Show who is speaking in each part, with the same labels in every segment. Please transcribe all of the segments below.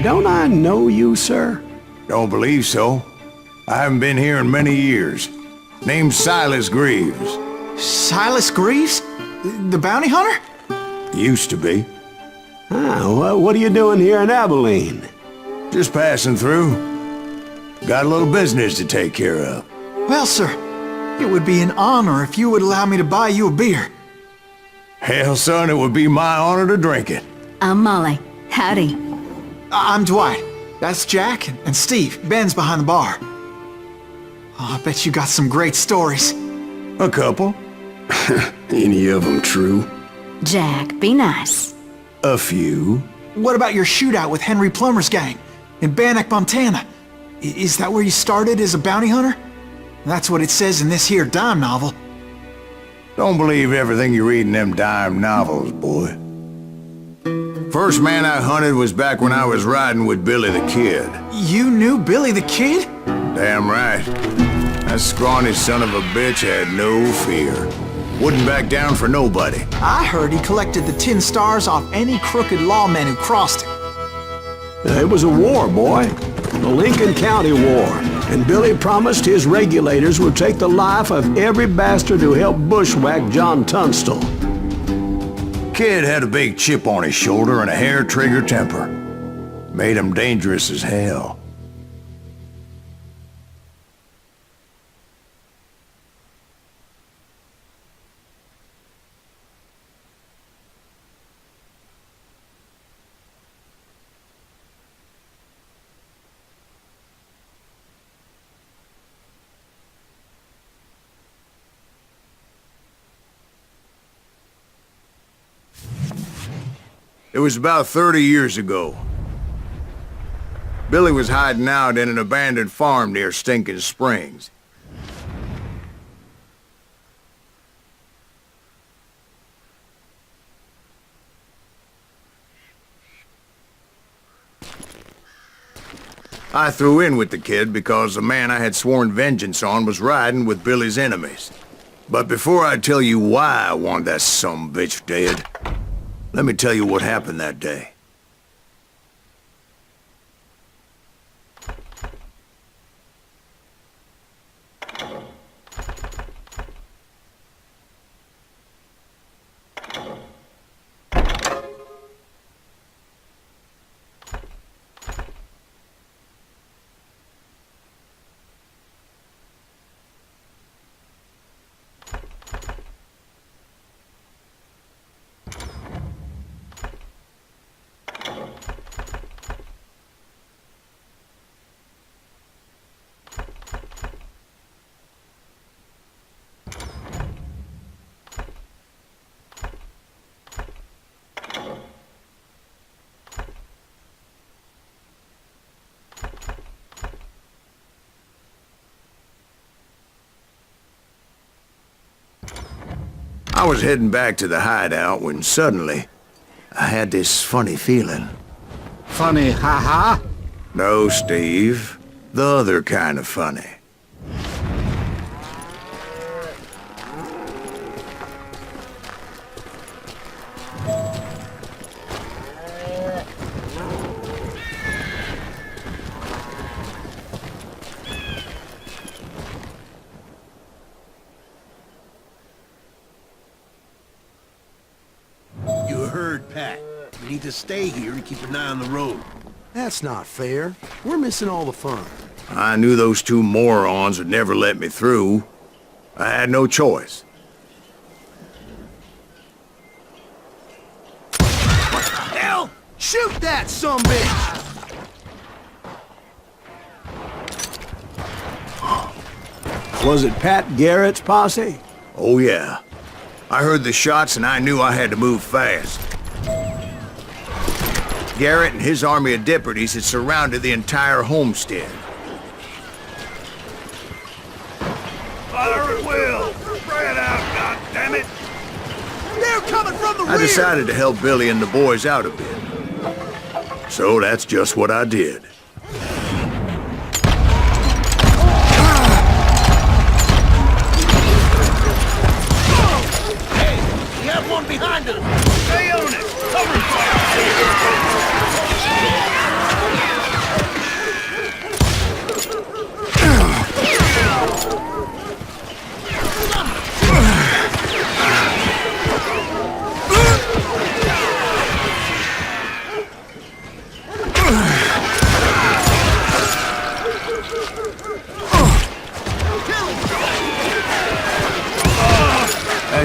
Speaker 1: don't I know you, sir?
Speaker 2: Don't believe so. I haven't been here in many years. Name's Silas Greaves.
Speaker 3: Silas Greaves? The bounty hunter?
Speaker 2: Used to be.
Speaker 1: Well, what are you doing here in Abilene?
Speaker 2: Just passing through. Got a little business to take care of.
Speaker 3: Well, sir, it would be an honor if you would allow me to buy you a beer.
Speaker 2: Hell, son, it would be my honor to drink it.
Speaker 4: I'm Molly. Howdy.
Speaker 3: I'm Dwight. That's Jack and Steve. Ben's behind the bar. Oh, I bet you got some great stories.
Speaker 2: A couple.
Speaker 1: Any of them true?
Speaker 4: Jack, be nice.
Speaker 2: A few.
Speaker 3: What about your shootout with Henry Plummer's gang in Bannock, Montana? Is that where you started as a bounty hunter? That's what it says in this here dime novel.
Speaker 2: Don't believe everything you read in them dime novels, boy. First man I hunted was back when I was riding with Billy the Kid.
Speaker 3: You knew Billy the Kid?
Speaker 2: Damn right. That scrawny son of a bitch had no fear. Wouldn't back down for nobody.
Speaker 3: I heard he collected the 10 stars off any crooked lawmen who crossed him.
Speaker 1: It was a war, boy. The Lincoln County War. And Billy promised his regulators would take the life of every bastard who helped bushwhack John Tunstall.
Speaker 2: Kid had a big chip on his shoulder and a hair-trigger temper. Made him dangerous as hell. It was about 30 years ago. Billy was hiding out in an abandoned farm near Stinking Springs. I threw in with the kid because the man I had sworn vengeance on was riding with Billy's enemies. But before I tell you why I want that sumbitch dead, let me tell you what happened that day. I was heading back to the hideout when suddenly I had this funny feeling.
Speaker 5: Funny, ha-ha?
Speaker 2: No, Steve. The other kind of funny.
Speaker 6: Pat. We need to stay here and keep an eye on the road.
Speaker 7: That's not fair. We're missing all the fun.
Speaker 2: I knew those two morons would never let me through. I had no choice.
Speaker 6: What the hell? Shoot that sumbitch!
Speaker 1: Was it Pat Garrett's posse?
Speaker 2: Oh yeah. I heard the shots and I knew I had to move fast. Garrett and his army of deputies had surrounded the entire homestead.
Speaker 6: Fire at will! Spread out, goddammit! They're coming from the rear!
Speaker 2: I decided to help Billy and the boys out a bit. So that's just what I did.
Speaker 6: Hey, we have one behind us! Stay on it! Cover fire!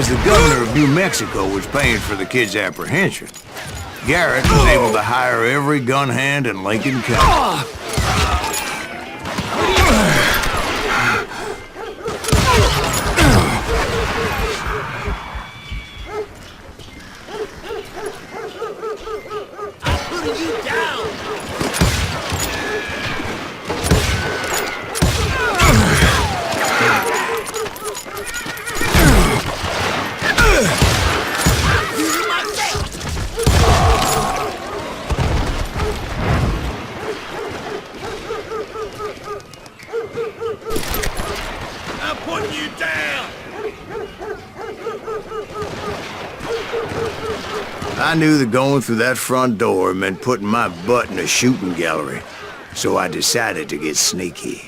Speaker 2: As the governor of New Mexico was paying for the kid's apprehension, Garrett was able to hire every gun hand in Lincoln County.
Speaker 6: I'm putting you down!
Speaker 2: I knew that going through that front door meant putting my butt in a shooting gallery, so I decided to get sneaky.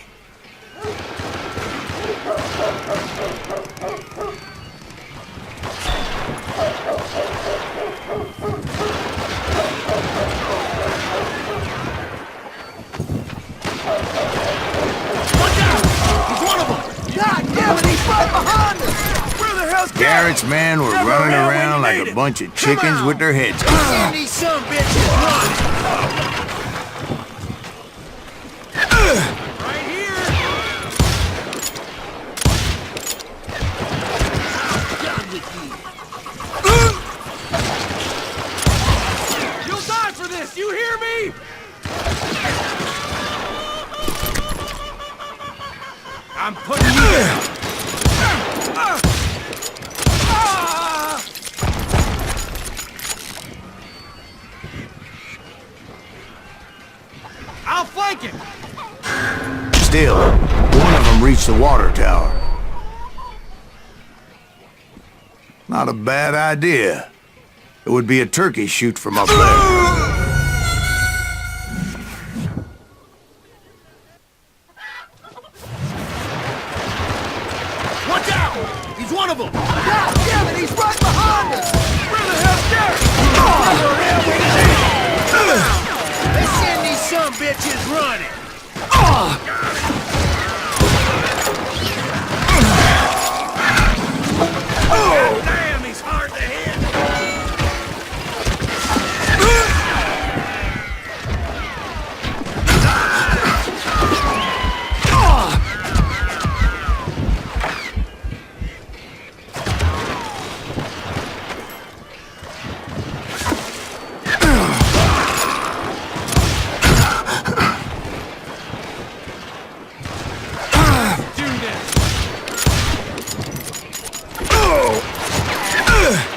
Speaker 2: Garrett's men were running around like a bunch of chickens with their heads cut off.
Speaker 6: These some bitches right here! Done with you! You'll die for this, you hear me? I'm putting you down! I'll flank him!
Speaker 2: Still, one of them reached the water tower. Not a bad idea. It would be a turkey shoot from up there.
Speaker 6: Watch out! He's one of them! God damn it, he's right behind us! Where the hell's Garrett? Let's send these some bitches running! God damn, he's hard to hit!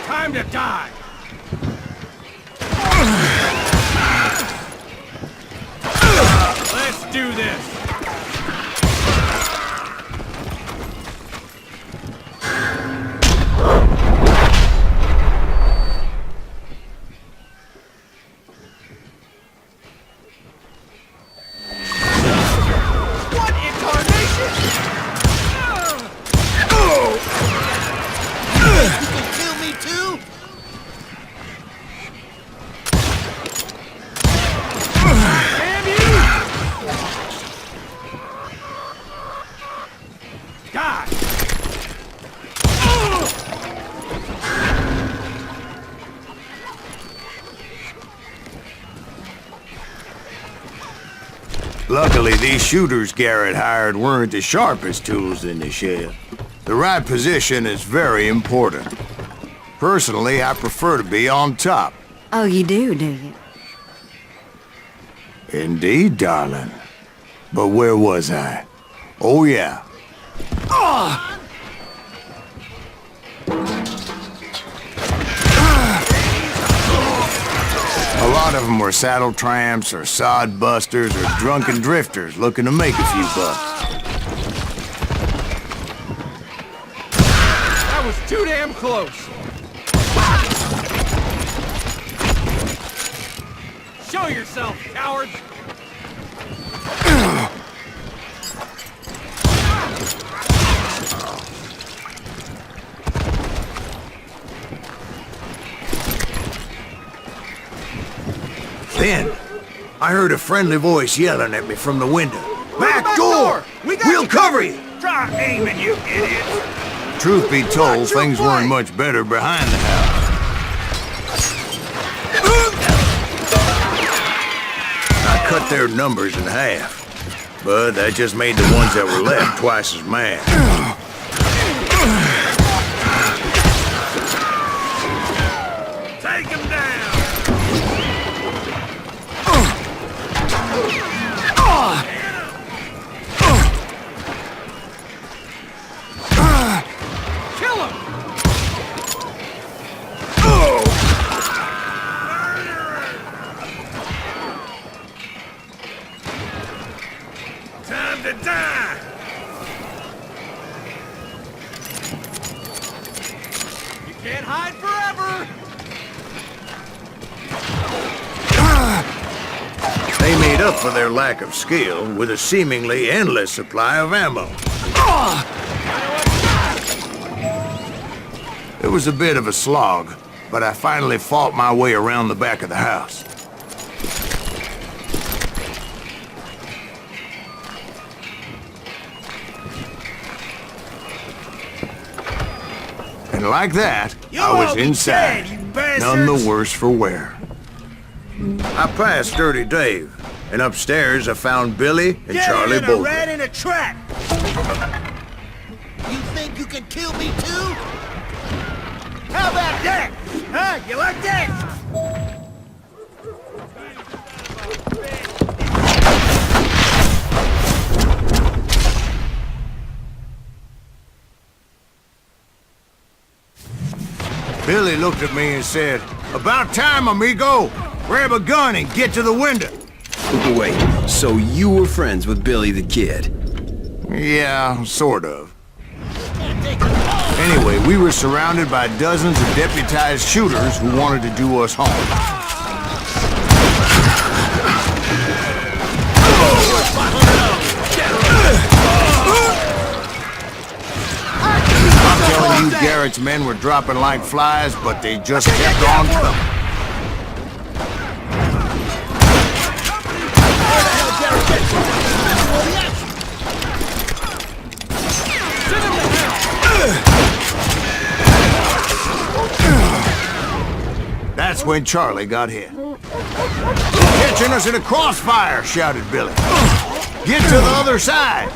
Speaker 6: Time to die! Let's do this! What incarnation? You can kill me too? Damn you! Die!
Speaker 2: Luckily, these shooters Garrett hired weren't the sharpest tools in the shed. The right position is very important. Personally, I prefer to be on top.
Speaker 4: Oh, you do you?
Speaker 2: Indeed, darling. But where was I? Oh, yeah. A lot of them were saddle tramps or sod busters or drunken drifters looking to make a few bucks.
Speaker 6: That was too damn close! Show yourself, coward!
Speaker 2: Then, I heard a friendly voice yelling at me from the window. Back door!
Speaker 6: We got
Speaker 2: We'll
Speaker 6: you
Speaker 2: cover you!
Speaker 6: Try aiming, you idiots!
Speaker 2: truth be told, things weren't much better behind the house. I cut their numbers in half, but that just made the ones that were left twice as mad.
Speaker 6: Take him down! Kill him! Time to die! You can't hide forever!
Speaker 2: They made up for their lack of skill with a seemingly endless supply of ammo. It was a bit of a slog, but I finally fought my way around the back of the house. And like that, I was inside, none the worse for wear. I passed Dirty Dave, and upstairs I found Billy and Charlie
Speaker 6: a
Speaker 2: both.
Speaker 6: rat in a trap! You think you can kill me too? How about that? Huh? You like that?
Speaker 2: Billy looked at me and said, "About time, amigo! Grab a gun and get to the window."
Speaker 8: Wait, so you were friends with Billy the Kid?
Speaker 2: Yeah, sort of. Anyway, we were surrounded by dozens of deputized shooters who wanted to do us harm. I'm telling you, Garrett's men were dropping like flies, but they just kept on coming. That's when Charlie got hit. "They're catching us in a crossfire," shouted Billy. "Get to the other side!"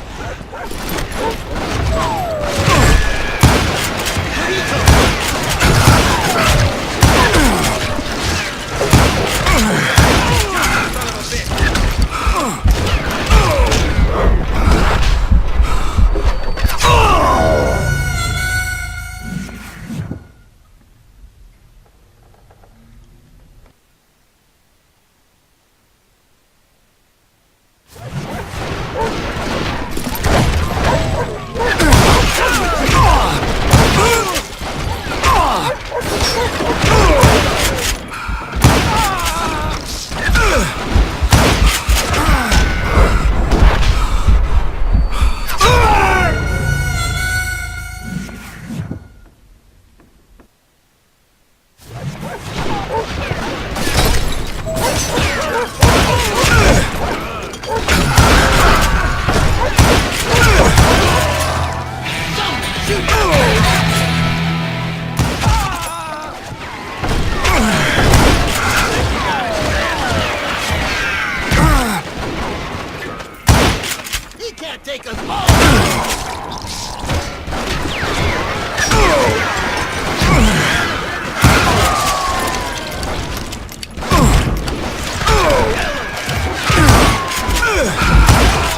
Speaker 6: He can't take us all!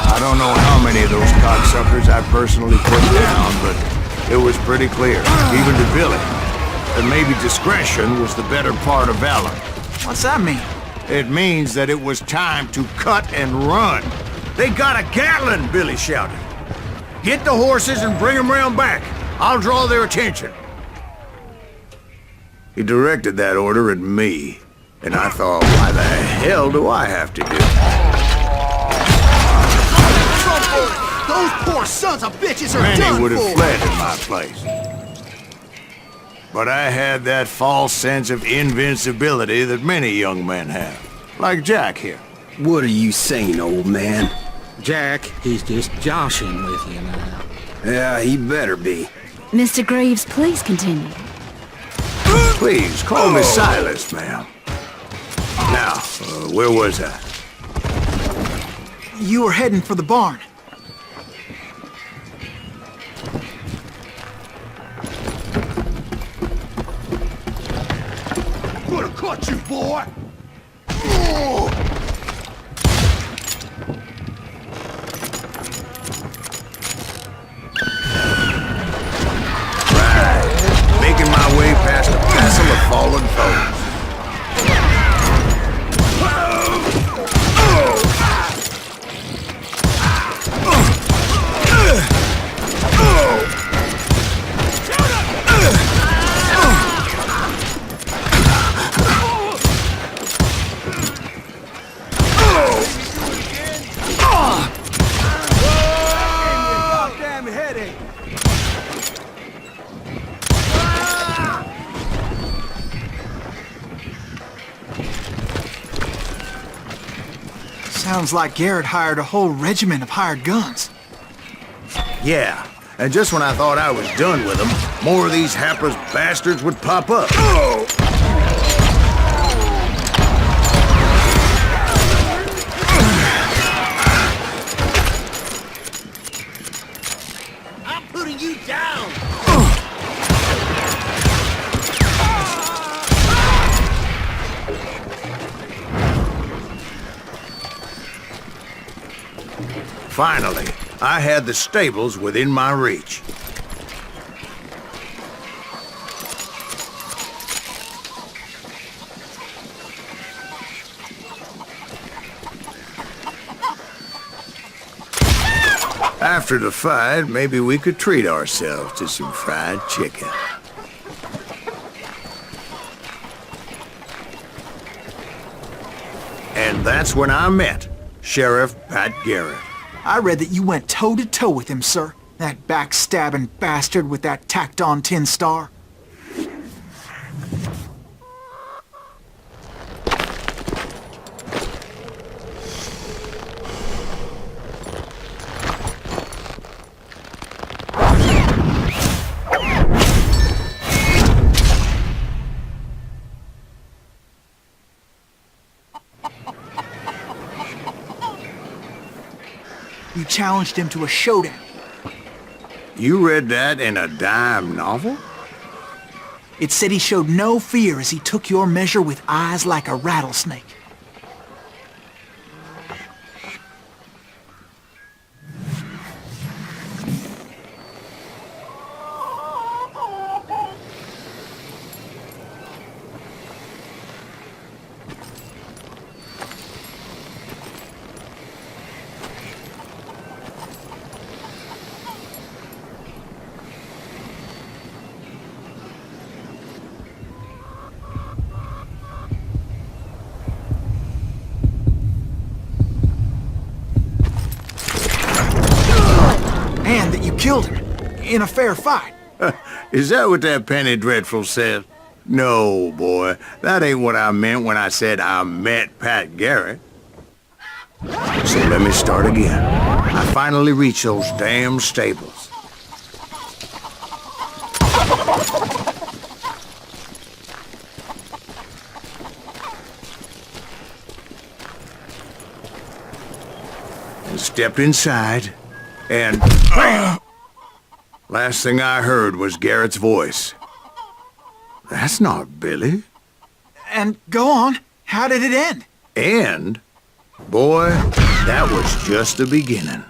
Speaker 2: I don't know how many of those cocksuckers I personally put down, but it was pretty clear, even to Billy, that maybe discretion was the better part of valor.
Speaker 3: What's that mean?
Speaker 2: It means that it was time to cut and run. "They got a Gatling!" Billy shouted. "Get the horses and bring them round back. I'll draw their attention." He directed that order at me, and I thought, why the hell do I have to do it?
Speaker 6: Those poor sons of bitches are
Speaker 2: Many
Speaker 6: done
Speaker 2: would have
Speaker 6: for!
Speaker 2: fled in my place. But I had that false sense of invincibility that many young men have. Like Jack here.
Speaker 8: What are you saying, old man?
Speaker 5: Jack, he's just joshing with you now.
Speaker 8: Yeah, he better be.
Speaker 4: Mr. Greaves, please continue.
Speaker 2: Please, call me Silas, ma'am. Now, where was I?
Speaker 3: You were heading for the barn.
Speaker 6: Could have caught you, boy!
Speaker 2: Right. Making my way past a castle of fallen foes.
Speaker 1: Damn headache.
Speaker 3: Sounds like Garrett hired a whole regiment of hired guns.
Speaker 2: Yeah, and just when I thought I was done with them, more of these hapless bastards would pop up.
Speaker 6: I'm putting you down!
Speaker 2: Finally, I had the stables within my reach. After the fight, maybe we could treat ourselves to some fried chicken. And that's when I met Sheriff Pat Garrett.
Speaker 3: I read that you went toe-to-toe with him, sir. That backstabbing bastard with that tacked-on tin star. You challenged him to a showdown.
Speaker 2: You read that in a dime novel?
Speaker 3: It said he showed no fear as he took your measure with eyes like a rattlesnake. And that you killed him in a fair fight.
Speaker 2: Is that what that Penny Dreadful said? No, boy. That ain't what I meant when I said I met Pat Garrett. So let me start again. I finally reached those damn stables. And stepped inside, and last thing I heard was Garrett's voice. That's not Billy.
Speaker 3: And go on, how did it end?
Speaker 2: And, boy, that was just the beginning.